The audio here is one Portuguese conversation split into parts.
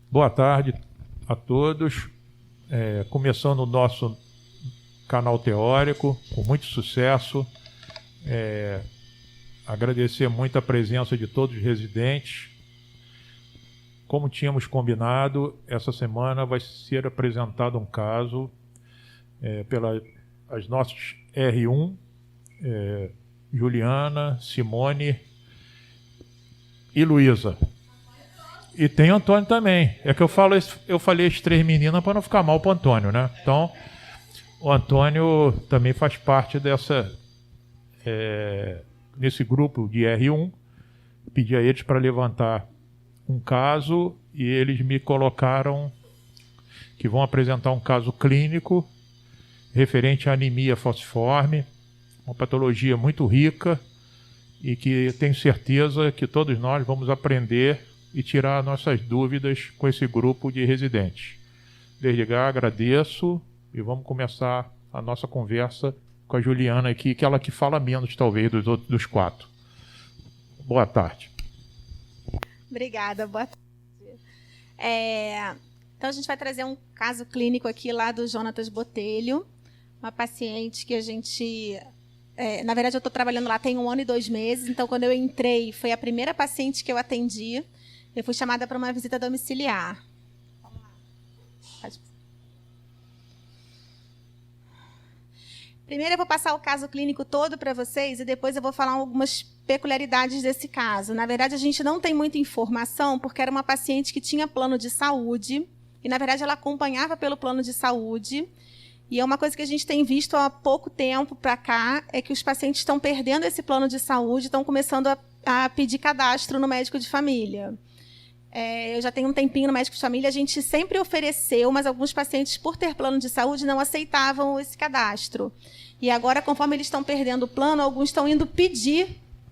Boa tarde a todos. Começando o nosso canal teórico, com muito sucesso. Agradecer muito a presença de todos os residentes. Como tínhamos combinado, essa semana vai ser apresentado um caso pelas nossas R1, Juliana, Simone e Luísa. E tem Antônio também. É que eu falei as três meninas para não ficar mal para o Antônio, né? Então, o Antônio também faz parte nesse grupo de R1. Pedi a eles para levantar um caso e eles me colocaram que vão apresentar um caso clínico referente à anemia falciforme, uma patologia muito rica e que tenho certeza que todos nós vamos aprender e tirar nossas dúvidas com esse grupo de residentes. Desde já agradeço e vamos começar a nossa conversa com a Juliana aqui, que ela que fala menos, talvez, dos quatro. Boa tarde. Obrigada, boa tarde. Então, a gente vai trazer um caso clínico aqui lá do Jonatas Botelho, uma paciente que a gente... na verdade, eu estou trabalhando lá tem 1 ano e 2 meses, então, quando eu entrei, foi a primeira paciente que eu atendi. Eu fui chamada para uma visita domiciliar. Vamos lá. Primeiro eu vou passar o caso clínico todo para vocês e depois eu vou falar algumas peculiaridades desse caso. Na verdade, a gente não tem muita informação porque era uma paciente que tinha plano de saúde e, na verdade, ela acompanhava pelo plano de saúde. E é uma coisa que a gente tem visto há pouco tempo para cá, é que os pacientes estão perdendo esse plano de saúde, estão começando a pedir cadastro no médico de família. Eu já tenho um tempinho no médico de família, a gente sempre ofereceu, mas alguns pacientes, por ter plano de saúde, não aceitavam esse cadastro. E agora, conforme eles estão perdendo o plano, alguns estão indo pedir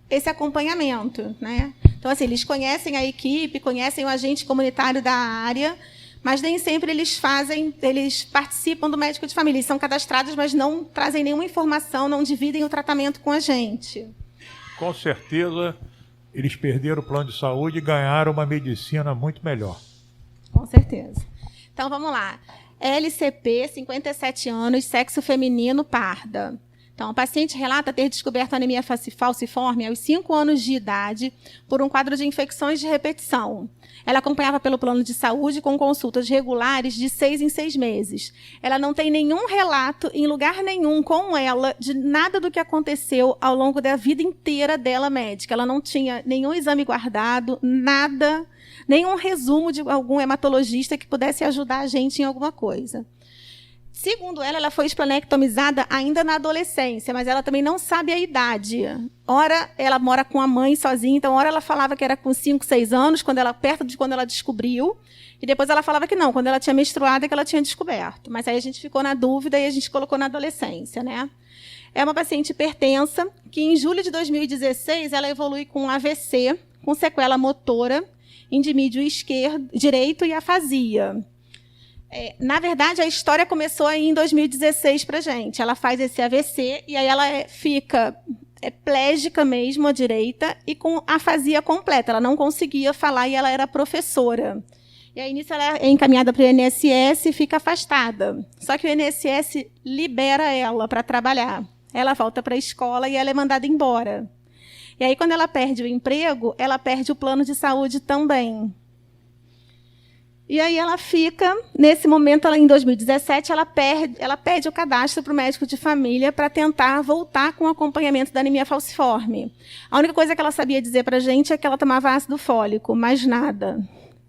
esse acompanhamento, né? Então, assim, eles conhecem a equipe, conhecem o agente comunitário da área, mas nem sempre eles participam do médico de família. Eles são cadastrados, mas não trazem nenhuma informação, não dividem o tratamento com a gente. Com certeza, eles perderam o plano de saúde e ganharam uma medicina muito melhor. Com certeza. Então, vamos lá. LCP, 57 anos, sexo feminino, parda. Então, a paciente relata ter descoberto anemia falciforme aos 5 anos de idade por um quadro de infecções de repetição. Ela acompanhava pelo plano de saúde com consultas regulares de 6 em 6 meses. Ela não tem nenhum relato em lugar nenhum com ela de nada do que aconteceu ao longo da vida inteira dela médica. Ela não tinha nenhum exame guardado, nada, nenhum resumo de algum hematologista que pudesse ajudar a gente em alguma coisa. Segundo ela foi esplenectomizada ainda na adolescência, mas ela também não sabe a idade. Ora, ela mora com a mãe sozinha, então, ora ela falava que era com 5, 6 anos, perto de quando ela descobriu, e depois ela falava que não, quando ela tinha menstruado é que ela tinha descoberto. Mas aí a gente ficou na dúvida e a gente colocou na adolescência, né? É uma paciente hipertensa, que em julho de 2016 ela evolui com AVC, com sequela motora, indimídio direito e afasia. Na verdade, a história começou aí em 2016 para a gente. Ela faz esse AVC e aí ela fica plégica mesmo à direita e com afasia completa. Ela não conseguia falar e ela era professora. E aí, nisso, ela é encaminhada para o INSS e fica afastada. Só que o INSS libera ela para trabalhar. Ela volta para a escola e ela é mandada embora. E aí, quando ela perde o emprego, ela perde o plano de saúde também. E aí ela fica, nesse momento, em 2017, ela pede o cadastro para o médico de família para tentar voltar com o acompanhamento da anemia falciforme. A única coisa que ela sabia dizer para a gente é que ela tomava ácido fólico, mais nada.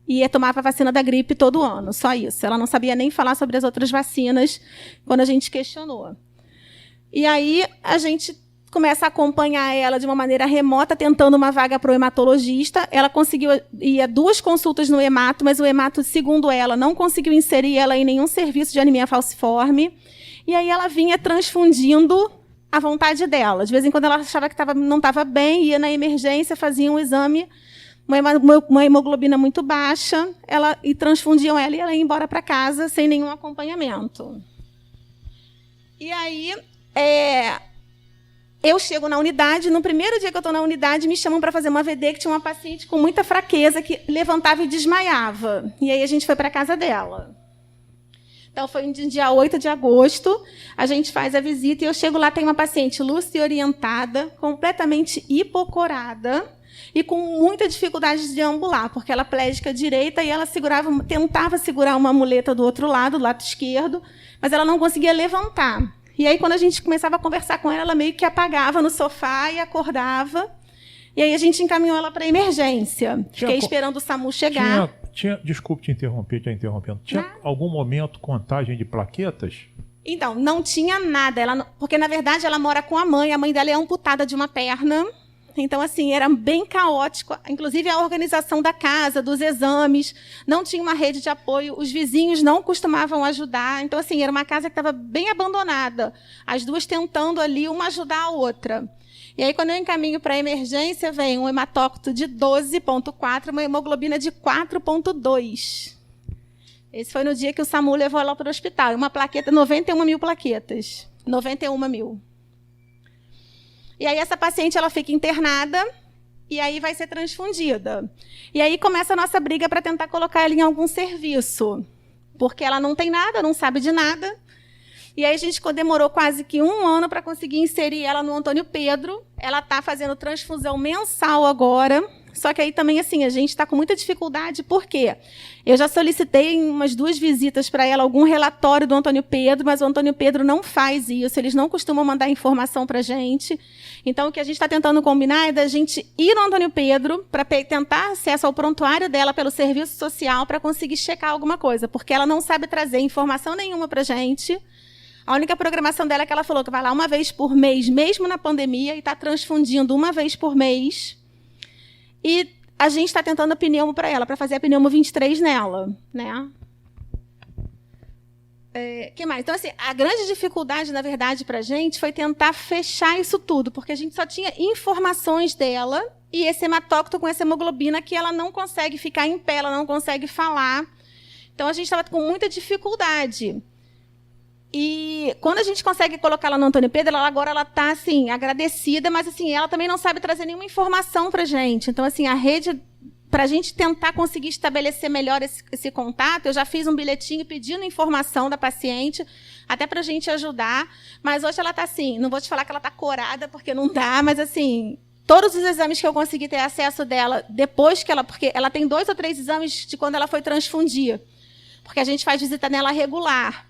E tomava a vacina da gripe todo ano, só isso. Ela não sabia nem falar sobre as outras vacinas quando a gente questionou. E aí a gente começa a acompanhar ela de uma maneira remota, tentando uma vaga para o hematologista. Ela conseguiu ir a 2 consultas no hemato, mas o hemato, segundo ela, não conseguiu inserir ela em nenhum serviço de anemia falciforme. E aí ela vinha transfundindo à vontade dela. De vez em quando ela achava que não estava bem, ia na emergência, fazia um exame, uma hemoglobina muito baixa, e transfundiam ela e ela ia embora para casa sem nenhum acompanhamento. E aí... eu chego na unidade, no primeiro dia que eu estou na unidade, me chamam para fazer uma VD, que tinha uma paciente com muita fraqueza, que levantava e desmaiava. E aí a gente foi para a casa dela. Então, foi no dia 8 de agosto, a gente faz a visita, e eu chego lá, tem uma paciente lúcida e orientada, completamente hipocorada, e com muita dificuldade de deambular, porque ela é plégica direita, e ela tentava segurar uma muleta do outro lado, do lado esquerdo, mas ela não conseguia levantar. E aí, quando a gente começava a conversar com ela, ela meio que apagava no sofá e acordava. E aí a gente encaminhou ela para a emergência. Fiquei esperando o SAMU chegar. Desculpe te interromper, interrompendo. Tinha algum momento contagem de plaquetas? Então, não tinha nada. Porque, na verdade, ela mora com a mãe dela é amputada de uma perna. Então, assim, era bem caótico. Inclusive, a organização da casa, dos exames, não tinha uma rede de apoio, os vizinhos não costumavam ajudar. Então, assim, era uma casa que estava bem abandonada. As duas tentando ali, uma ajudar a outra. E aí, quando eu encaminho para a emergência, vem um hematócrito de 12,4, uma hemoglobina de 4,2. Esse foi no dia que o SAMU levou ela para o hospital. Uma plaqueta, 91 mil plaquetas. 91 mil. E aí, essa paciente ela fica internada e aí vai ser transfundida. E aí começa a nossa briga para tentar colocar ela em algum serviço. Porque ela não tem nada, não sabe de nada. E aí a gente demorou quase que 1 ano para conseguir inserir ela no Antônio Pedro. Ela está fazendo transfusão mensal agora. Só que aí também, assim, a gente está com muita dificuldade. Por quê? Eu já solicitei em umas 2 visitas para ela algum relatório do Antônio Pedro, mas o Antônio Pedro não faz isso. Eles não costumam mandar informação para a gente. Então, o que a gente está tentando combinar é da gente ir no Antônio Pedro para tentar acesso ao prontuário dela pelo serviço social para conseguir checar alguma coisa, porque ela não sabe trazer informação nenhuma para a gente. A única programação dela é que ela falou que vai lá uma vez por mês, mesmo na pandemia, e está transfundindo uma vez por mês. E a gente está tentando a pneumo para ela, para fazer a pneumo 23 nela, né? Que mais? Então, assim, a grande dificuldade, na verdade, para a gente foi tentar fechar isso tudo, porque a gente só tinha informações dela e esse hematócrito com essa hemoglobina que ela não consegue ficar em pé, ela não consegue falar. Então, a gente estava com muita dificuldade. E quando a gente consegue colocar ela no Antônio Pedro, ela agora está assim, agradecida, mas assim, ela também não sabe trazer nenhuma informação para a gente. Então, assim, a rede, para a gente tentar conseguir estabelecer melhor esse contato, eu já fiz um bilhetinho pedindo informação da paciente, até para a gente ajudar. Mas hoje ela está assim, não vou te falar que ela está corada, porque não dá, mas assim, todos os exames que eu consegui ter acesso dela, depois que ela... Porque ela tem 2 ou 3 exames de quando ela foi transfundir, porque a gente faz visita nela regular.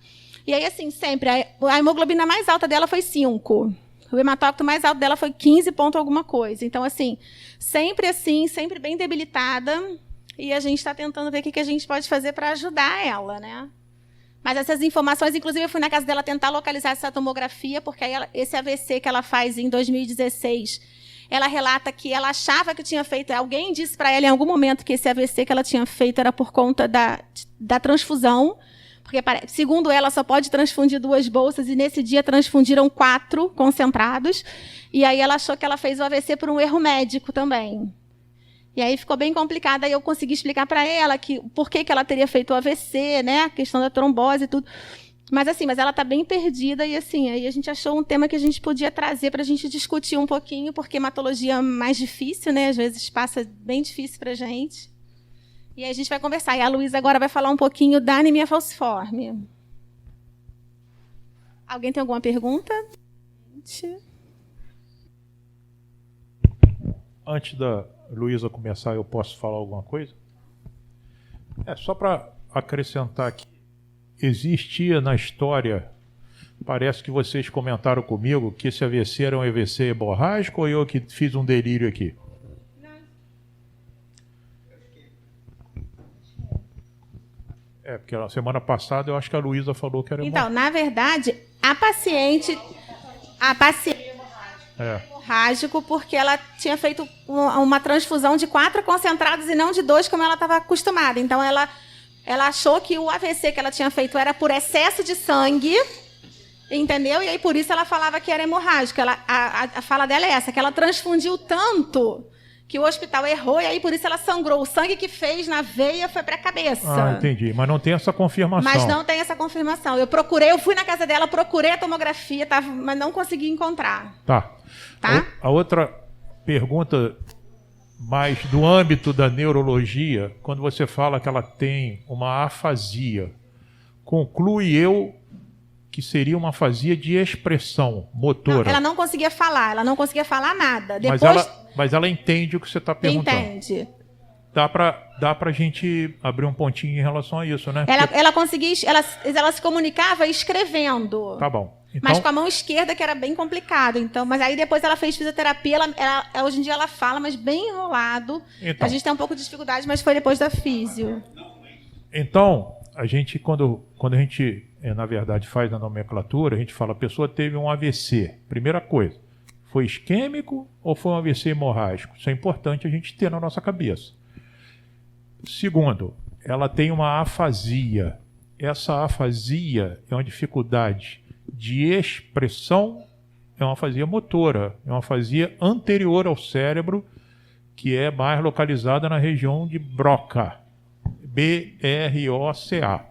E aí, assim, sempre, a hemoglobina mais alta dela foi 5. O hematócrito mais alto dela foi 15 ponto alguma coisa. Então, assim, sempre bem debilitada. E a gente está tentando ver o que a gente pode fazer para ajudar ela, né? Mas essas informações, inclusive, eu fui na casa dela tentar localizar essa tomografia, porque aí esse AVC que ela faz em 2016, ela relata que ela achava que tinha feito... Alguém disse para ela em algum momento que esse AVC que ela tinha feito era por conta da transfusão, porque, segundo ela, só pode transfundir 2 bolsas, e nesse dia transfundiram 4 concentrados, e aí ela achou que ela fez o AVC por um erro médico também. E aí ficou bem complicado, aí eu consegui explicar para ela por que ela teria feito o AVC, né, a questão da trombose e tudo. Mas ela está bem perdida, e assim, aí a gente achou um tema que a gente podia trazer para a gente discutir um pouquinho, porque hematologia é mais difícil, né, às vezes passa bem difícil para a gente. E aí a gente vai conversar. E a Luísa agora vai falar um pouquinho da anemia falciforme. Alguém tem alguma pergunta? Antes da Luísa começar, eu posso falar alguma coisa? Só para acrescentar aqui. Existia na história, parece que vocês comentaram comigo, que esse AVC era um AVC hemorrágico, ou eu que fiz um delírio aqui? Porque na semana passada eu acho que a Luísa falou que era Então, na verdade, a paciente hemorrágico, porque ela tinha feito uma transfusão de 4 concentrados e não de 2, como ela estava acostumada. Então, ela achou que o AVC que ela tinha feito era por excesso de sangue, entendeu? E aí, por isso, ela falava que era hemorrágico. A fala dela é essa, que ela transfundiu tanto que o hospital errou e aí por isso ela sangrou. O sangue que fez na veia foi para a cabeça. Ah, entendi. Mas não tem essa confirmação. Mas não tem essa confirmação. Eu fui na casa dela, procurei a tomografia, mas não consegui encontrar. Tá. A outra pergunta, mais do âmbito da neurologia, quando você fala que ela tem uma afasia, conclui eu que seria uma afasia de expressão motora. Não, ela não conseguia falar nada. Depois... Mas ela entende o que você está perguntando. Entende. Dá pra gente abrir um pontinho em relação a isso, né? Ela se comunicava escrevendo. Tá bom. Então, mas com a mão esquerda, que era bem complicado. Então, mas aí depois ela fez fisioterapia, hoje em dia ela fala, mas bem enrolado. Então, a gente tem um pouco de dificuldade, mas foi depois da físio. Então, a gente, quando a gente, na verdade, faz a nomenclatura, a gente fala, a pessoa teve um AVC. Primeira coisa, foi isquêmico ou foi um AVC hemorrágico? Isso é importante a gente ter na nossa cabeça. Segundo, ela tem uma afasia. Essa afasia é uma dificuldade de expressão, é uma afasia motora, é uma afasia anterior ao cérebro, que é mais localizada na região de Broca. BROCA.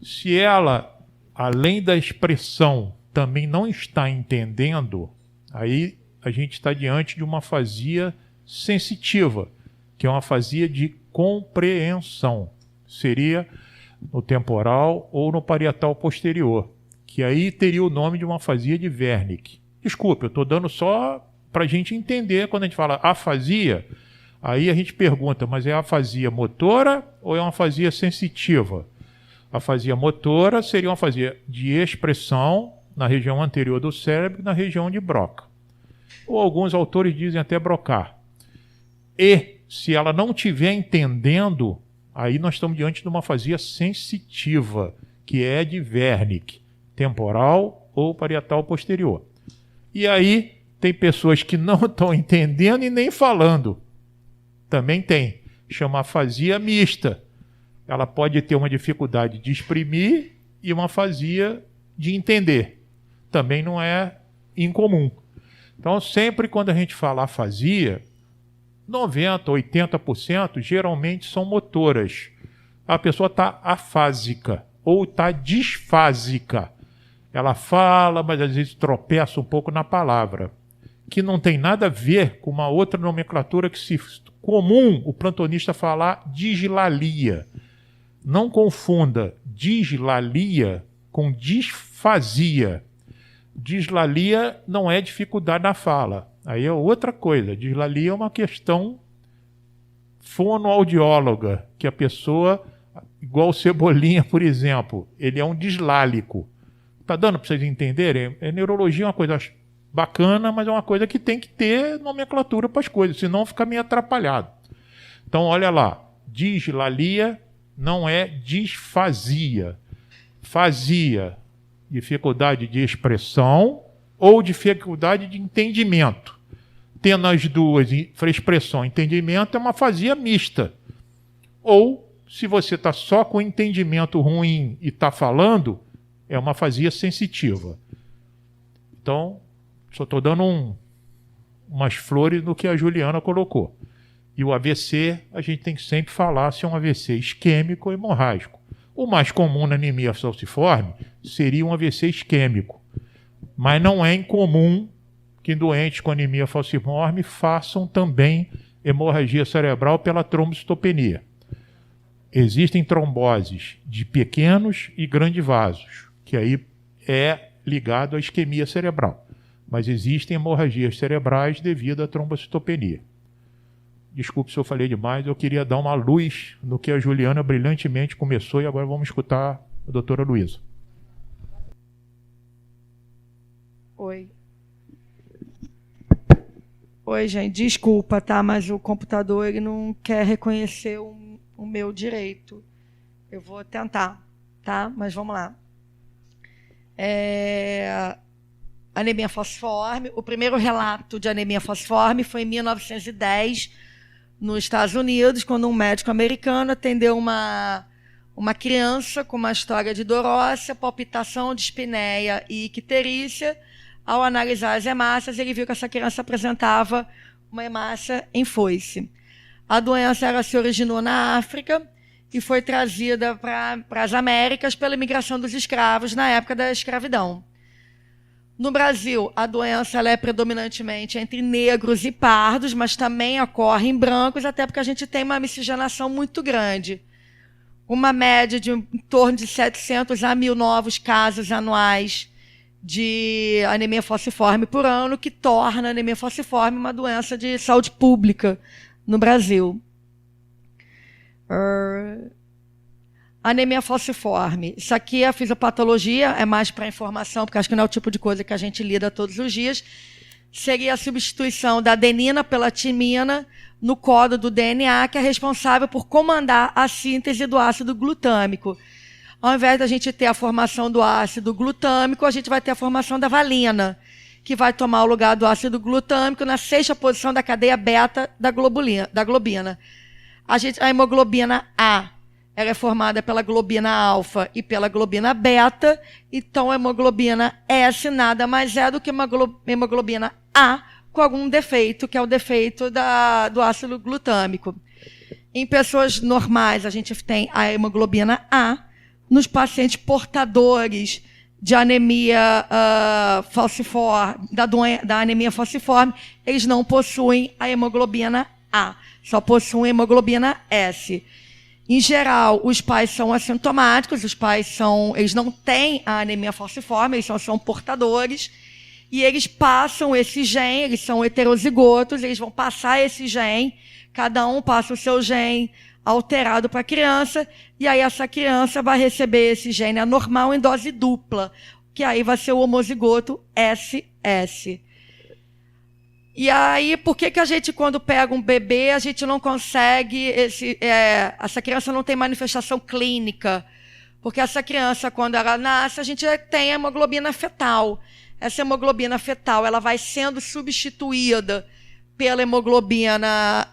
Se ela, além da expressão, também não está entendendo, aí a gente está diante de uma afasia sensitiva, que é uma afasia de compreensão. Seria no temporal ou no parietal posterior, que aí teria o nome de uma afasia de Wernicke. Desculpe, eu estou dando só para a gente entender, quando a gente fala afasia, aí a gente pergunta, mas é afasia motora ou é uma afasia sensitiva? A afasia motora seria uma afasia de expressão na região anterior do cérebro e na região de Broca. Ou alguns autores dizem até Broca. E, se ela não estiver entendendo, aí nós estamos diante de uma afasia sensitiva, que é de Wernicke, temporal ou parietal posterior. E aí tem pessoas que não estão entendendo e nem falando. Também tem. Chama afasia mista. Ela pode ter uma dificuldade de exprimir e uma afasia de entender. Também não é incomum. Então, sempre quando a gente fala afasia, 90%, 80% geralmente são motoras. A pessoa está afásica ou está disfásica. Ela fala, mas às vezes tropeça um pouco na palavra, que não tem nada a ver com uma outra nomenclatura que se comum o plantonista falar dislalia. Não confunda dislalia com disfasia. Dislalia não é dificuldade na fala. Aí é outra coisa. Dislalia é uma questão fonoaudióloga, que a pessoa, igual o Cebolinha, por exemplo, ele é um dislálico. Tá dando para vocês entenderem? Neurologia é uma coisa bacana, mas é uma coisa que tem que ter nomenclatura para as coisas, senão fica meio atrapalhado. Então, olha lá. Dislalia não é disfasia. Fazia, dificuldade de expressão ou dificuldade de entendimento. Tendo as duas, expressão e entendimento, é uma afasia mista. Ou, se você está só com entendimento ruim e está falando, é uma afasia sensitiva. Então, só estou dando umas flores no que a Juliana colocou. E o AVC, a gente tem que sempre falar se é um AVC isquêmico ou hemorrágico. O mais comum na anemia falciforme seria um AVC isquêmico. Mas não é incomum que doentes com anemia falciforme façam também hemorragia cerebral pela trombocitopenia. Existem tromboses de pequenos e grandes vasos, que aí é ligado à isquemia cerebral. Mas existem hemorragias cerebrais devido à trombocitopenia. Desculpe se eu falei demais, eu queria dar uma luz no que a Juliana brilhantemente começou e agora vamos escutar a doutora Luísa. Oi, gente, desculpa, tá? Mas o computador ele não quer reconhecer o meu direito. Eu vou tentar, tá? Mas vamos lá. Anemia falciforme. O primeiro relato de anemia falciforme foi em 1910, nos Estados Unidos, quando um médico americano atendeu uma criança com uma história de dor óssea, palpitação, dispneia e icterícia. Ao analisar as hemácias, ele viu que essa criança apresentava uma hemácia em foice. A doença ela se originou na África e foi trazida para as Américas pela imigração dos escravos na época da escravidão. No Brasil, a doença ela é predominantemente entre negros e pardos, mas também ocorre em brancos, até porque a gente tem uma miscigenação muito grande. Uma média de em torno de 700 a 1.000 novos casos anuais de anemia falciforme por ano, que torna a anemia falciforme uma doença de saúde pública no Brasil. Anemia falciforme. Isso aqui é a fisiopatologia, é mais para informação, porque acho que não é o tipo de coisa que a gente lida todos os dias. Seria a substituição da adenina pela timina no código do DNA, que é responsável por comandar a síntese do ácido glutâmico. Ao invés da gente ter a formação do ácido glutâmico, a gente vai ter a formação da valina, que vai tomar o lugar do ácido glutâmico na 6ª posição da cadeia beta da globina. A hemoglobina A ela é formada pela globina alfa e pela globina beta, então a hemoglobina S nada mais é do que uma hemoglobina A com algum defeito, que é o defeito do ácido glutâmico. Em pessoas normais, a gente tem a hemoglobina A. Nos pacientes portadores de anemia falciforme, da anemia falciforme, eles não possuem a hemoglobina A, só possuem a hemoglobina S. Em geral, os pais são assintomáticos, eles não têm a anemia falciforme, eles são portadores, e eles passam esse gene, eles são heterozigotos, eles vão passar esse gene, cada um passa o seu gene alterado para a criança, e aí essa criança vai receber esse gene anormal em dose dupla, que aí vai ser o homozigoto SS. E aí, por que a gente, quando pega um bebê, a gente não consegue... essa criança não tem manifestação clínica? Porque essa criança, quando ela nasce, a gente tem a hemoglobina fetal. Essa hemoglobina fetal ela vai sendo substituída pela hemoglobina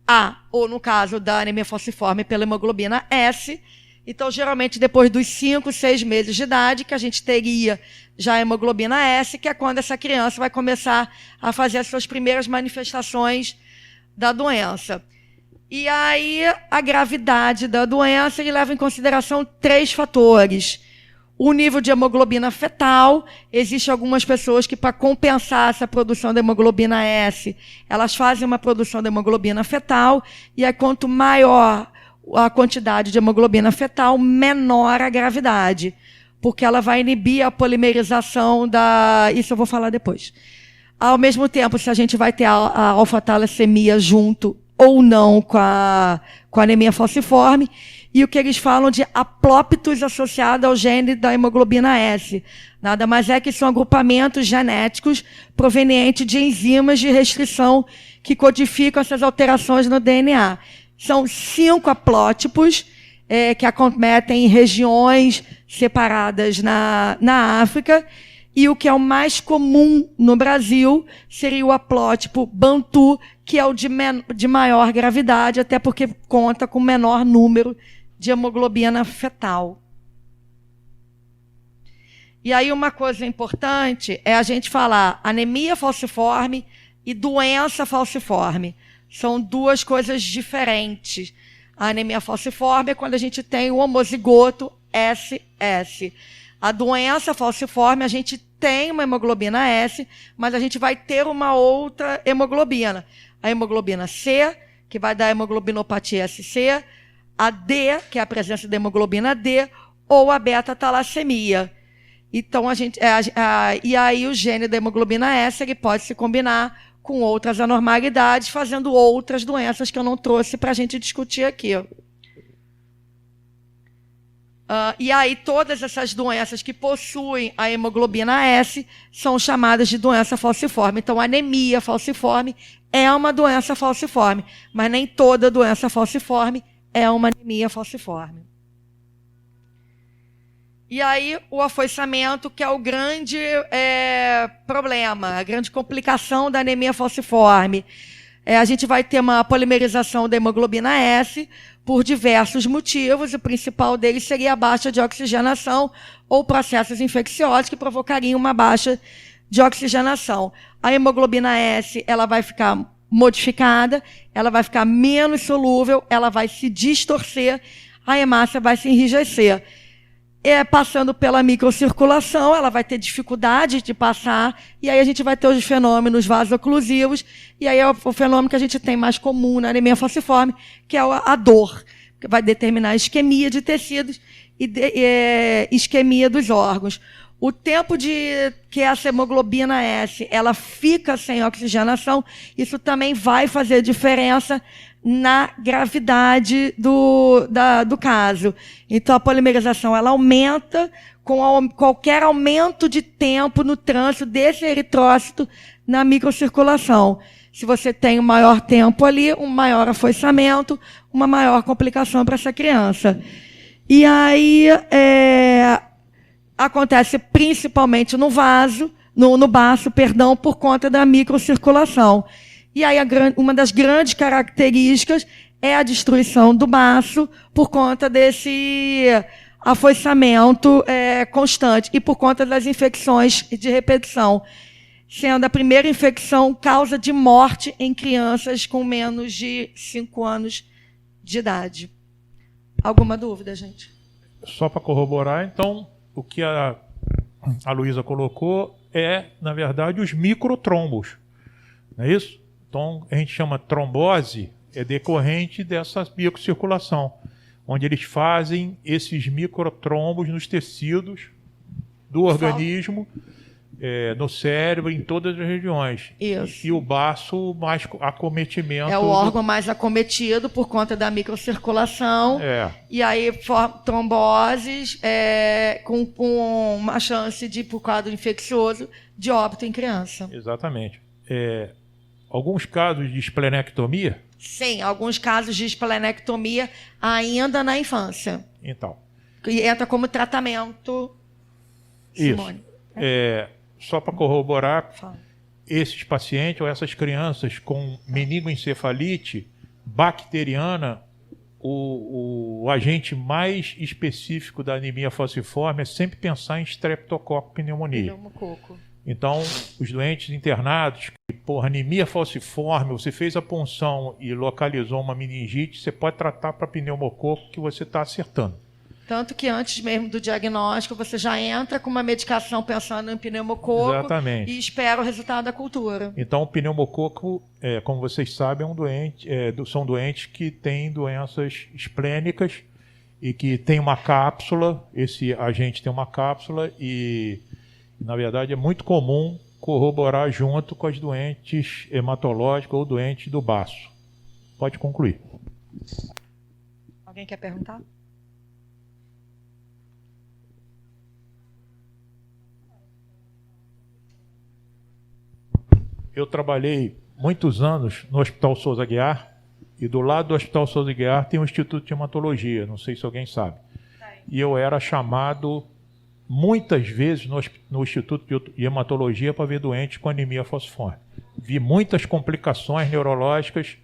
A, ou no caso da anemia falciforme, pela hemoglobina S. Então, geralmente, depois dos 5, 6 meses de idade, que a gente teria já a hemoglobina S, que é quando essa criança vai começar a fazer as suas primeiras manifestações da doença. E aí, a gravidade da doença, ele leva em consideração 3 fatores. O nível de hemoglobina fetal. Existem algumas pessoas que, para compensar essa produção da hemoglobina S, elas fazem uma produção da hemoglobina fetal, e aí, quanto maior a quantidade de hemoglobina fetal, menor a gravidade, porque ela vai inibir a polimerização Isso eu vou falar depois. Ao mesmo tempo, se a gente vai ter a alfa-talassemia junto ou não com a anemia falciforme, e o que eles falam de aplópitos associados ao gene da hemoglobina S. Nada mais é que são agrupamentos genéticos provenientes de enzimas de restrição que codificam essas alterações no DNA. São 5 haplótipos que acometem em regiões separadas na África, e o que é o mais comum no Brasil seria o haplótipo Bantu, que é o de maior gravidade, até porque conta com menor número de hemoglobina fetal. E aí uma coisa importante é a gente falar anemia falciforme e doença falciforme. São 2 coisas diferentes. A anemia falciforme é quando a gente tem o homozigoto SS. A doença falciforme, a gente tem uma hemoglobina S, mas a gente vai ter uma outra hemoglobina. A hemoglobina C, que vai dar a hemoglobinopatia SC, a D, que é a presença da hemoglobina D, ou a beta-talassemia. Então, e aí o gene da hemoglobina S ele pode se combinar com outras anormalidades, fazendo outras doenças que eu não trouxe para a gente discutir aqui. E aí todas essas doenças que possuem a hemoglobina S são chamadas de doença falciforme. Então, a anemia falciforme é uma doença falciforme, mas nem toda doença falciforme é uma anemia falciforme. E aí, o afoiçamento, que é o grande problema, a grande complicação da anemia falciforme. A gente vai ter uma polimerização da hemoglobina S por diversos motivos. O principal deles seria a baixa de oxigenação ou processos infecciosos que provocariam uma baixa de oxigenação. A hemoglobina S ela vai ficar modificada, ela vai ficar menos solúvel, ela vai se distorcer, a hemácia vai se enrijecer. Passando pela microcirculação, ela vai ter dificuldade de passar, e aí a gente vai ter os fenômenos vasoclusivos, e aí é o fenômeno que a gente tem mais comum na anemia falciforme, que é a dor, que vai determinar a isquemia de tecidos e isquemia dos órgãos. O tempo que essa hemoglobina S ela fica sem oxigenação, isso também vai fazer diferença na gravidade do caso. Então, a polimerização ela aumenta com qualquer aumento de tempo no trânsito desse eritrócito na microcirculação. Se você tem um maior tempo ali, um maior afoiçamento, uma maior complicação para essa criança. E aí acontece principalmente no baço, por conta da microcirculação. E aí uma das grandes características é a destruição do baço por conta desse afoiçamento constante e por conta das infecções de repetição, sendo a primeira infecção causa de morte em crianças com menos de 5 anos de idade. Alguma dúvida, gente? Só para corroborar, então, o que a Luísa colocou na verdade, os microtrombos. Não é isso? Então, a gente chama trombose, decorrente dessa microcirculação, onde eles fazem esses microtrombos nos tecidos do organismo, no cérebro, em todas as regiões. Isso. E o baço, mais acometimento. É o órgão mais acometido por conta da microcirculação. E aí, tromboses com uma chance de, por quadro infeccioso, de óbito em criança. Exatamente. Alguns casos de esplenectomia? Sim, alguns casos de esplenectomia ainda na infância. Então. E entra como tratamento, Simone. Isso. Só para corroborar, esses pacientes ou essas crianças com meningoencefalite bacteriana, o agente mais específico da anemia falciforme é sempre pensar em streptococcus pneumoniae. Então, os doentes internados, anemia falciforme, você fez a punção e localizou uma meningite, você pode tratar para pneumococo que você está acertando. Tanto que antes mesmo do diagnóstico, você já entra com uma medicação pensando em pneumococo. Exatamente. E espera o resultado da cultura. Então, o pneumococo, como vocês sabem, são doentes que têm doenças esplênicas e que tem uma cápsula, esse agente tem uma cápsula e, na verdade, é muito comum corroborar junto com as doentes hematológicas ou doentes do baço. Pode concluir. Alguém quer perguntar? Eu trabalhei muitos anos no Hospital Souza Aguiar e do lado do Hospital Souza Aguiar tem um Instituto de Hematologia, não sei se alguém sabe. E eu era chamado muitas vezes no Instituto de Hematologia para ver doentes com anemia falciforme. Vi muitas complicações neurológicas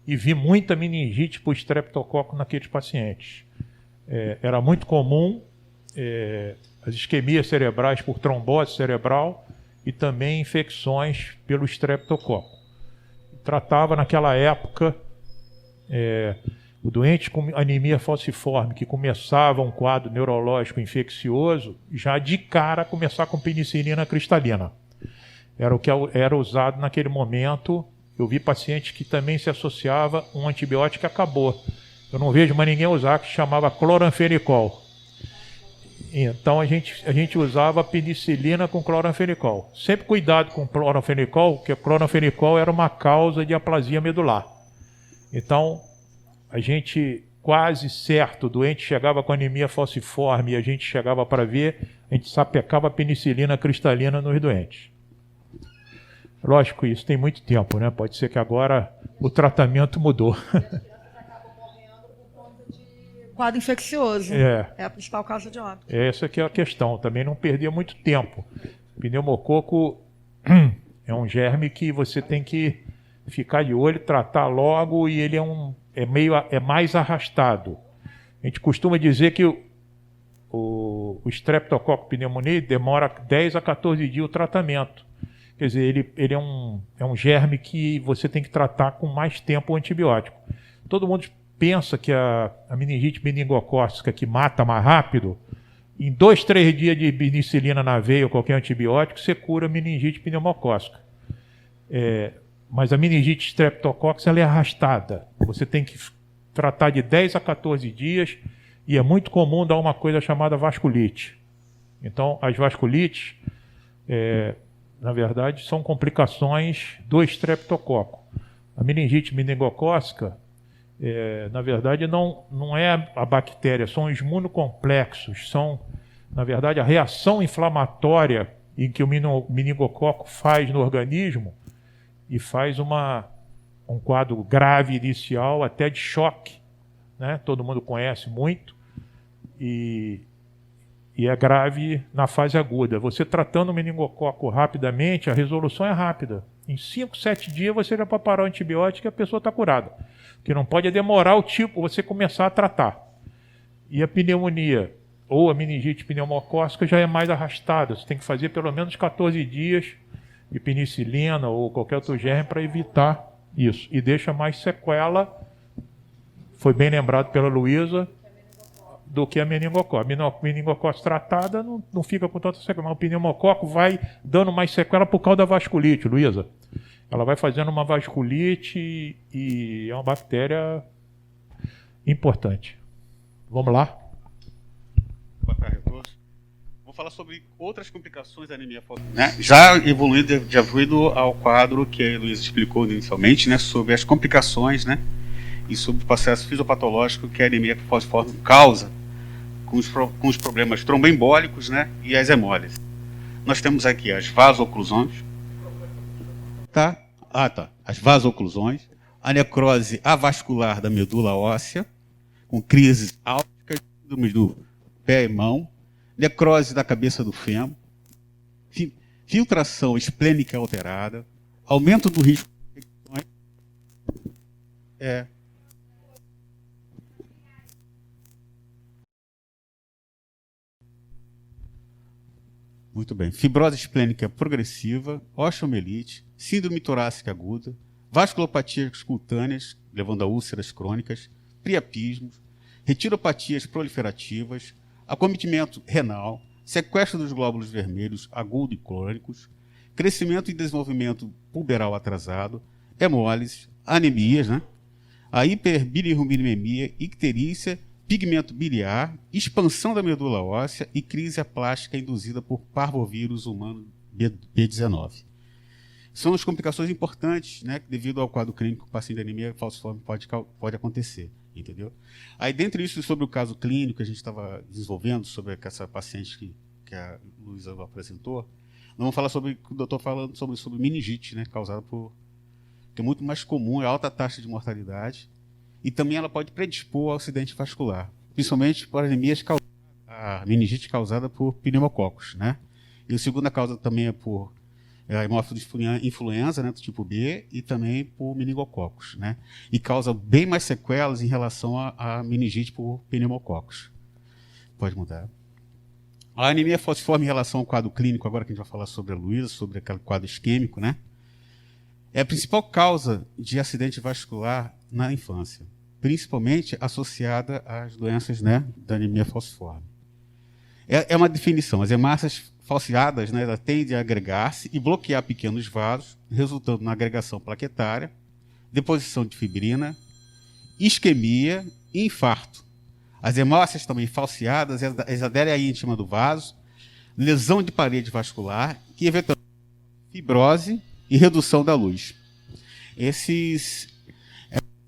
e vi muita meningite por streptococo naqueles pacientes. Era muito comum as isquemias cerebrais por trombose cerebral e também infecções pelo streptococo. Tratava naquela época o doente com anemia falciforme que começava um quadro neurológico infeccioso, já de cara começar com penicilina cristalina. Era o que era usado naquele momento. Eu vi pacientes que também se associava um antibiótico que acabou. Eu não vejo mais ninguém usar, que se chamava cloranfenicol. Então a gente usava penicilina com cloranfenicol. Sempre cuidado com cloranfenicol, porque cloranfenicol era uma causa de aplasia medular. Então, a gente quase certo, o doente chegava com anemia falciforme e a gente chegava para ver, a gente sapecava penicilina cristalina nos doentes. Lógico, isso tem muito tempo, né? Pode ser que agora o tratamento mudou. Quadro infeccioso. É a principal causa de óbito. Essa que é a questão. Também não perder muito tempo. Pneumococo é um germe que você tem que ficar de olho, tratar logo, e ele é mais arrastado. A gente costuma dizer que o streptococcus pneumoniae demora 10 a 14 dias o tratamento. Quer dizer, ele é um germe que você tem que tratar com mais tempo o antibiótico. Todo mundo pensa que a meningite meningocócica, que mata mais rápido, em 2, 3 dias de penicilina na veia ou qualquer antibiótico, você cura a meningite pneumocócica. Mas a meningite streptococcus ela é arrastada. Você tem que tratar de 10 a 14 dias e é muito comum dar uma coisa chamada vasculite. Então, as vasculites, na verdade, são complicações do estreptococo. A meningite meningocócica, na verdade, não é a bactéria, são os imunocomplexos, são, na verdade, a reação inflamatória em que o meningococo faz no organismo e faz um quadro grave inicial, até de choque, né? Todo mundo conhece muito, e é grave na fase aguda. Você tratando o meningococo rapidamente, a resolução é rápida. Em 5, 7 dias você já pode parar o antibiótico e a pessoa está curada. O que não pode é demorar você começar a tratar. E a pneumonia ou a meningite pneumocócica já é mais arrastada. Você tem que fazer pelo menos 14 dias de penicilina ou qualquer outro germe para evitar isso. E deixa mais sequela, foi bem lembrado pela Luísa, do que a meningocócica. A meningocócica tratada não fica com tanta sequela, mas o pneumococo vai dando mais sequela por causa da vasculite, Luísa. Ela vai fazendo uma vasculite e é uma bactéria importante. Vamos lá? Boa tarde a todos. Vou falar sobre outras complicações da anemia falciforme, né? Já evoluído ao quadro que a Luísa explicou inicialmente, né, sobre as complicações, né, e sobre o processo fisiopatológico que a anemia falciforme causa com os problemas tromboembólicos, né, e as hemólises. Nós temos aqui as vasoclusões, as vasoclusões, a necrose avascular da medula óssea, com crises álticas, síndromes do pé e mão, necrose da cabeça do fêmur, filtração esplênica alterada, aumento do risco de infecções, muito bem. Fibrose esplênica progressiva, osteomielite, síndrome torácica aguda, vasculopatias cutâneas, levando a úlceras crônicas, priapismos, retiropatias proliferativas, acometimento renal, sequestro dos glóbulos vermelhos agudo e crônicos, crescimento e desenvolvimento puberal atrasado, hemólise, anemias, né? A hiperbilirrubinemia, icterícia, pigmento biliar, expansão da medula óssea e crise aplástica induzida por parvovírus humano B19. São as complicações importantes, né, que devido ao quadro clínico, o paciente de anemia falciforme pode acontecer, entendeu? Aí, dentre isso, sobre o caso clínico que a gente estava desenvolvendo, sobre essa paciente que a Luísa apresentou, nós vamos falar sobre, o doutor falando sobre meningite, né, causada por, que é muito mais comum, é alta taxa de mortalidade, e também ela pode predispor ao acidente vascular, principalmente por anemias a meningite causada por pneumococos, né? E a segunda causa também é por hemófilos influenza, né, do tipo B, e também por meningococos, né? E causa bem mais sequelas em relação à meningite por pneumococos. Pode mudar. A anemia falciforme em relação ao quadro clínico, agora que a gente vai falar sobre a Luísa, sobre aquele quadro isquêmico, né? É a principal causa de acidente vascular na infância, principalmente associada às doenças, né, da anemia falciforme. É uma definição. As hemácias falseadas, né, tendem a agregar-se e bloquear pequenos vasos, resultando na agregação plaquetária, deposição de fibrina, isquemia e infarto. As hemácias também falseadas, elas aderem à íntima do vaso, lesão de parede vascular e, eventualmente, fibrose e redução da luz. Essas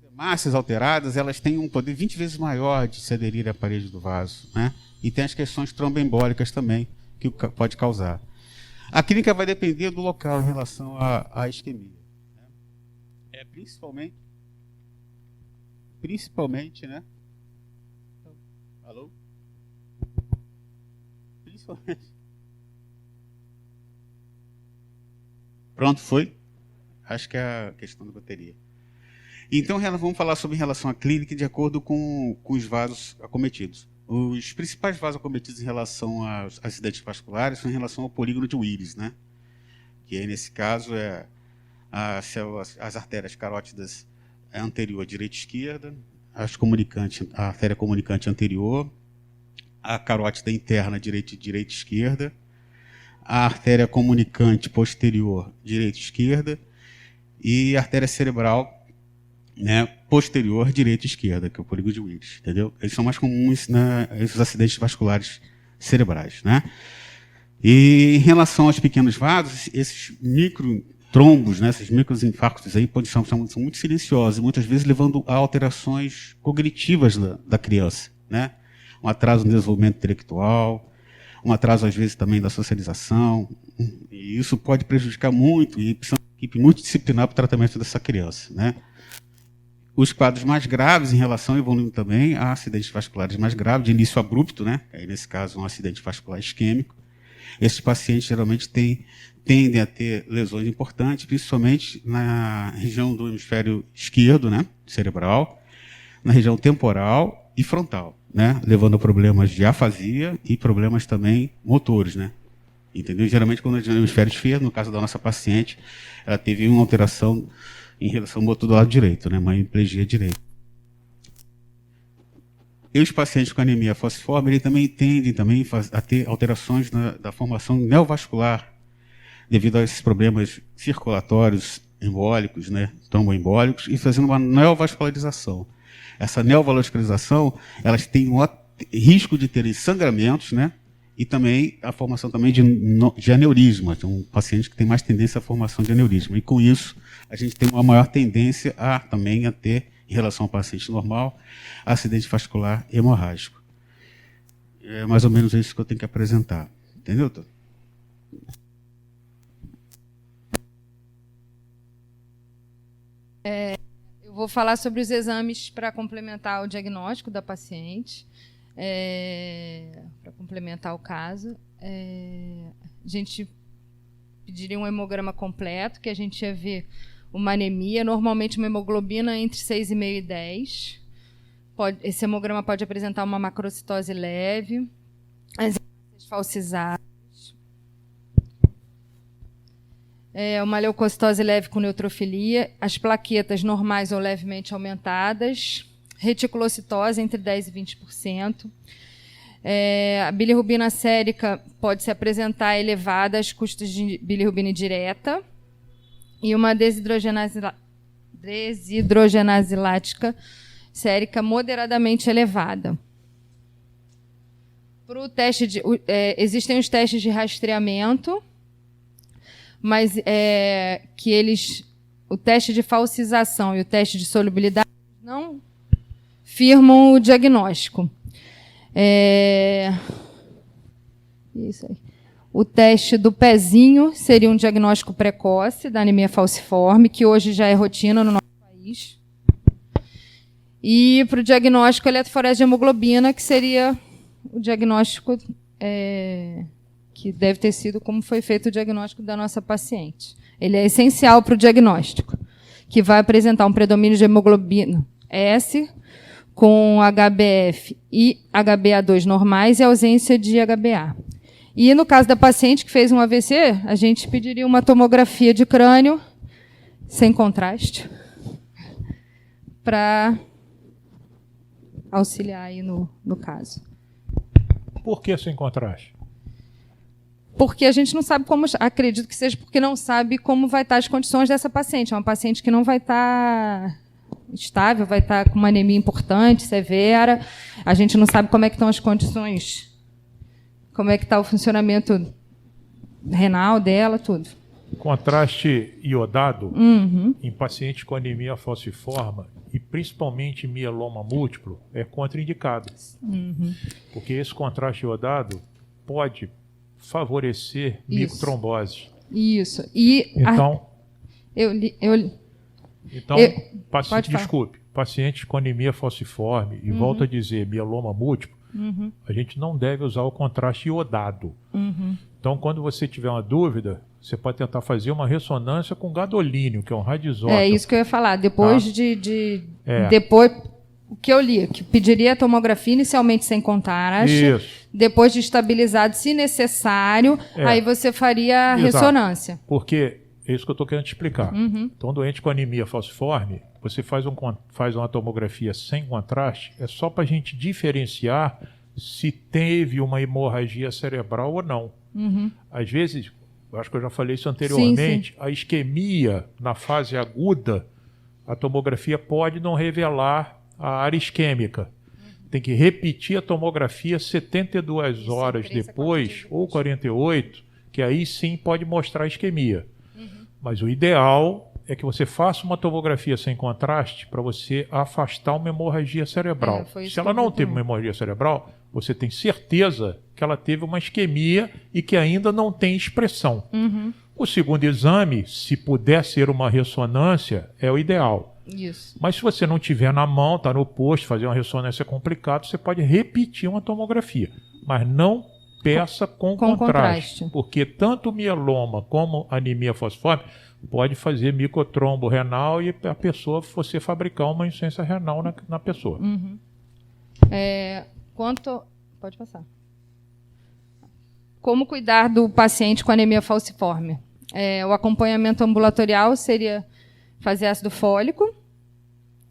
hemácias alteradas, elas têm um poder 20 vezes maior de se aderir à parede do vaso, né? E tem as questões tromboembólicas também, que pode causar. A clínica vai depender do local em relação à isquemia. Né? Principalmente, né? Alô? Principalmente. Pronto, foi? Acho que é a questão da bateria. Então, vamos falar sobre em relação à clínica de acordo com os vasos acometidos. Os principais vasos acometidos em relação aos acidentes vasculares são em relação ao polígono de Willis, né? que aí, nesse caso, as artérias carótidas anterior, direita e esquerda, a artéria comunicante anterior, a carótida interna, direita e esquerda, a artéria comunicante posterior, direita e esquerda, e a artéria cerebral, né, posterior, direita e esquerda, que é o polígono de Willis, entendeu? Eles são mais comuns nesses acidentes vasculares cerebrais, né? E em relação aos pequenos vasos, esses microtrombos, né, esses microinfartos aí são muito silenciosos, muitas vezes levando a alterações cognitivas da criança, né? Um atraso no desenvolvimento intelectual, um atraso, às vezes, também da socialização, e isso pode prejudicar muito, e precisa de uma equipe multidisciplinar para o tratamento dessa criança, né? Os quadros mais graves, em relação, evoluindo também a acidentes vasculares mais graves, de início abrupto, né? Aí, nesse caso, um acidente vascular isquêmico. Esses pacientes, geralmente, tendem a ter lesões importantes, principalmente na região do hemisfério esquerdo, né? Cerebral, na região temporal e frontal, né? Levando a problemas de afasia e problemas também motores, né? Entendeu? Geralmente, quando é no hemisfério esquerdo, no caso da nossa paciente, ela teve uma alteração em relação ao motor do lado direito, né? Uma hemiplegia direita. E os pacientes com anemia falciforme, eles também tendem a ter alterações da formação neovascular, devido a esses problemas circulatórios embólicos, né? Tromboembólicos, e fazendo uma neovascularização. Essa neovascularização, elas têm um risco de terem sangramentos, né? E também a formação também de aneurisma. Então, um paciente que tem mais tendência à formação de aneurisma. E com isso, a gente tem uma maior tendência também a ter, em relação ao paciente normal, acidente vascular hemorrágico. É mais ou menos isso que eu tenho que apresentar. Entendeu, doutor? Eu vou falar sobre os exames para complementar o diagnóstico da paciente, para complementar o caso. A gente pediria um hemograma completo, que a gente ia ver uma anemia, normalmente uma hemoglobina entre 6,5 e 10. Esse hemograma pode apresentar uma macrocitose leve, as hemácias falcizadas, uma leucocitose leve com neutrofilia, as plaquetas normais ou levemente aumentadas, reticulocitose entre 10% e 20%. A bilirrubina sérica pode se apresentar elevada às custas de bilirrubina indireta e uma desidrogenase lática sérica moderadamente elevada. Pro teste existem os testes de rastreamento, mas o teste de falcização e o teste de solubilidade não firmam o diagnóstico. Isso aí. O teste do pezinho seria um diagnóstico precoce da anemia falciforme, que hoje já é rotina no nosso país. E para o diagnóstico eletroforese de hemoglobina, que seria o diagnóstico que deve ter sido como foi feito o diagnóstico da nossa paciente. Ele é essencial para o diagnóstico, que vai apresentar um predomínio de hemoglobina S com HbF e HbA2 normais e ausência de HbA. E no caso da paciente que fez um AVC, a gente pediria uma tomografia de crânio sem contraste para auxiliar aí no caso. Por que sem contraste? Porque a gente não sabe como... Acredito que seja porque não sabe como vai estar as condições dessa paciente. É uma paciente que não vai estar estável, vai estar com uma anemia importante, severa. A gente não sabe como é que estão as condições, como é que está o funcionamento renal dela, tudo. Contraste iodado em pacientes com anemia falciforme e principalmente mieloma múltiplo é contraindicado. Porque esse contraste iodado pode favorecer microtrombose. Isso. E então, desculpe, pacientes com anemia falciforme e volto a dizer mieloma múltiplo, a gente não deve usar o contraste iodado. Então, quando você tiver uma dúvida, você pode tentar fazer uma ressonância com gadolínio, que é um radisótopo. É isso que eu ia falar. Depois depois o que eu li, que pediria a tomografia inicialmente sem contraste, Isso. depois de estabilizado, se necessário, aí você faria a ressonância. Porque é isso que eu estou querendo te explicar. Então, doente com anemia falciforme, você faz uma tomografia sem contraste, é só para a gente diferenciar se teve uma hemorragia cerebral ou não. Às vezes, eu acho que eu já falei isso anteriormente, a isquemia na fase aguda, a tomografia pode não revelar a área isquêmica. Tem que repetir a tomografia 72 horas depois, ou 48, que aí sim pode mostrar a isquemia. Mas o ideal é que você faça uma tomografia sem contraste para você afastar uma hemorragia cerebral. Se ela não teve uma hemorragia cerebral, você tem certeza que ela teve uma isquemia e que ainda não tem expressão. O segundo exame, se puder ser uma ressonância, é o ideal. Isso. Mas se você não tiver na mão, está no posto, fazer uma ressonância é complicado, você pode repetir uma tomografia. Mas não peça com contraste. Porque tanto mieloma como anemia falciforme pode fazer microtrombo renal e a pessoa, você fabricar uma insuficiência renal na pessoa. Pode passar. Como cuidar do paciente com anemia falciforme? O acompanhamento ambulatorial seria fazer ácido fólico,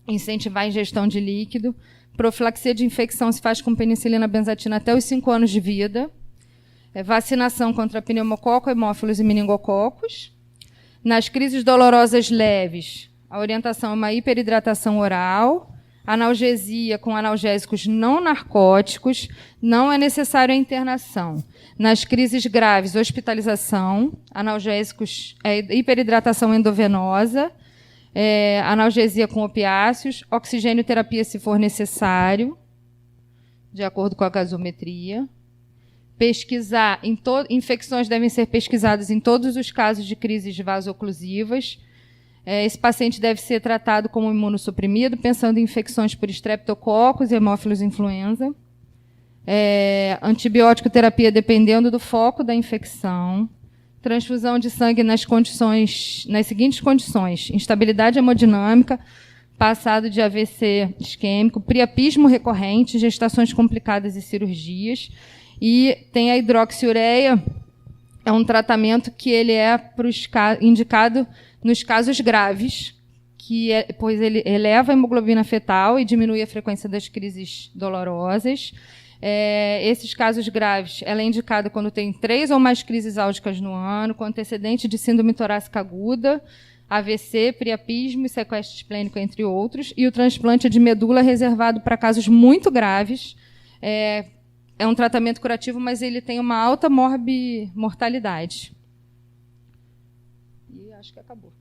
incentivar a ingestão de líquido, profilaxia de infecção se faz com penicilina benzatina até os 5 anos de vida, vacinação contra pneumococo, hemófilos e meningococos. Nas crises dolorosas leves, a orientação é uma hiperidratação oral, analgesia com analgésicos não narcóticos, não é necessário a internação. Nas crises graves, hospitalização, analgésicos, hiperidratação endovenosa, analgesia com opiáceos, oxigênio terapia se for necessário, de acordo com a gasometria. Pesquisar, infecções devem ser pesquisadas em todos os casos de crises vasoclusivas. Esse paciente deve ser tratado como imunossuprimido, pensando em infecções por estreptococos e hemófilos influenza. Antibiótico terapia dependendo do foco da infecção. Transfusão de sangue nas seguintes condições: instabilidade hemodinâmica, passado de AVC isquêmico, priapismo recorrente, gestações complicadas e cirurgias. E tem a hidroxiureia, é um tratamento que ele é indicado nos casos graves, pois ele eleva a hemoglobina fetal e diminui a frequência das crises dolorosas. Esses casos graves, ela é indicada quando tem 3 ou mais crises álgicas no ano, com antecedente de síndrome torácica aguda, AVC, priapismo e sequestro esplênico, entre outros. E o transplante de medula é reservado para casos muito graves. É um tratamento curativo, mas ele tem uma alta mortalidade. E acho que acabou.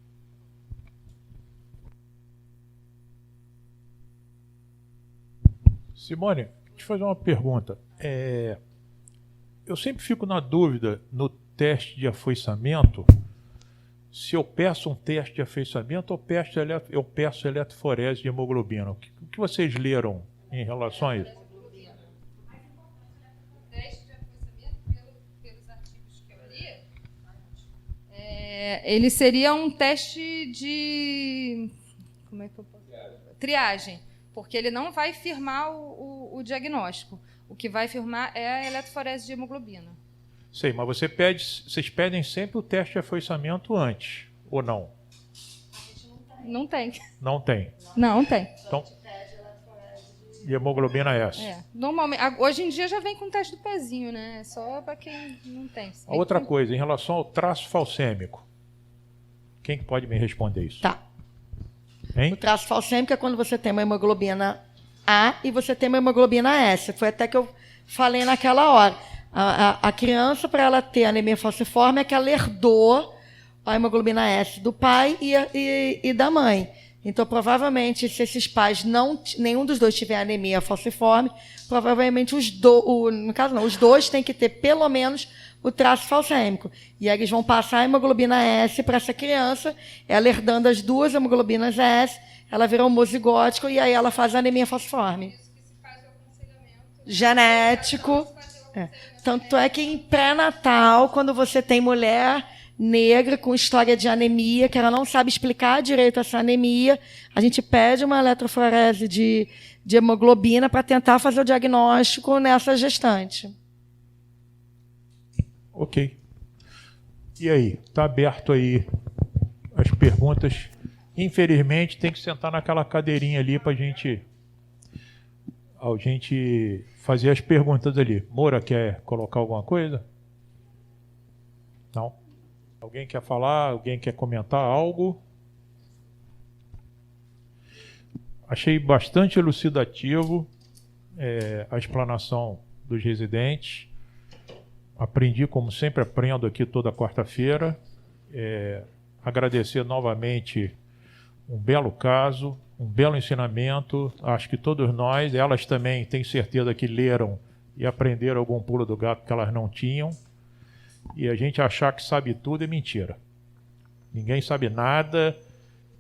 Simone, deixa eu fazer uma pergunta. Eu sempre fico na dúvida no teste de afoiçamento, se eu peço um teste de afoiçamento ou eu peço eletroforese de hemoglobina. O que vocês leram em relação a isso? Ele seria um teste de triagem, porque ele não vai firmar o diagnóstico. O que vai firmar é a eletroforese de hemoglobina. Sei, mas vocês pedem sempre o teste de afoiçamento antes, ou não? Não tem. Não tem? Não tem. Então, e hemoglobina é essa? Normalmente, hoje em dia já vem com o teste do pezinho, né? Só para quem não tem. A outra coisa, em relação ao traço falcêmico, quem que pode me responder isso? Tá. Hein? O traço falcêmico é quando você tem uma hemoglobina A e você tem uma hemoglobina S. Foi até que eu falei naquela hora. A criança, para ela ter anemia falciforme, é que ela herdou a hemoglobina S do pai e da mãe. Então, provavelmente, se esses pais nenhum dos dois tiver anemia falciforme, provavelmente os dois têm que ter pelo menos o traço falcêmico. E aí eles vão passar a hemoglobina S para essa criança, ela herdando as 2 hemoglobinas S, ela vira homozigótico e aí ela faz a anemia falciforme. Genético. Tanto é que em pré-natal, quando você tem mulher negra com história de anemia, que ela não sabe explicar direito essa anemia, a gente pede uma eletroforese de de hemoglobina para tentar fazer o diagnóstico nessa gestante. Ok. E aí? Está aberto aí as perguntas. Infelizmente, tem que sentar naquela cadeirinha ali para a gente fazer as perguntas ali. Moura, quer colocar alguma coisa? Não? Alguém quer falar? Alguém quer comentar algo? Achei bastante elucidativo a explanação dos residentes. Aprendi, como sempre aprendo aqui toda quarta-feira. Agradecer novamente um belo caso, um belo ensinamento. Acho que todos nós, elas também, tenho certeza que leram e aprenderam algum pulo do gato que elas não tinham. E a gente achar que sabe tudo é mentira. Ninguém sabe nada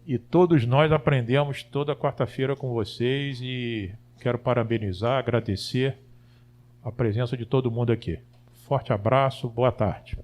e todos nós aprendemos toda quarta-feira com vocês e quero parabenizar, agradecer a presença de todo mundo aqui. Forte abraço, boa tarde.